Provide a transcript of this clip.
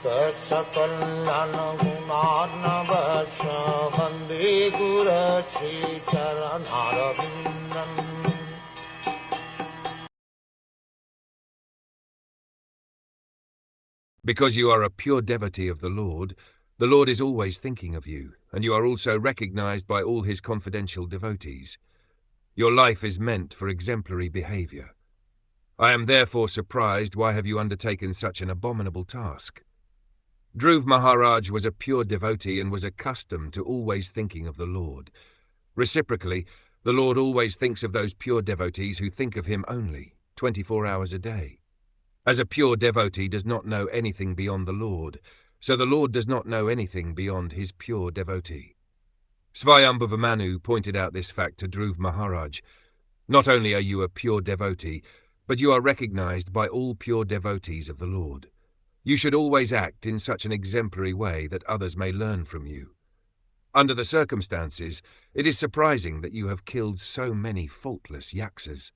Saksakalyan gunarnavasya Vande Guru Sri Charanaravindan. Because you are a pure devotee of the Lord is always thinking of you, and you are also recognized by all his confidential devotees. Your life is meant for exemplary behavior. I am therefore surprised why have you undertaken such an abominable task. Dhruv Maharaj was a pure devotee and was accustomed to always thinking of the Lord. Reciprocally, the Lord always thinks of those pure devotees who think of him only, 24 hours a day. As a pure devotee does not know anything beyond the Lord, so the Lord does not know anything beyond his pure devotee. Swayambhuva Manu pointed out this fact to Dhruv Maharaj. Not only are you a pure devotee, but you are recognized by all pure devotees of the Lord. You should always act in such an exemplary way that others may learn from you. Under the circumstances, it is surprising that you have killed so many faultless yaksas.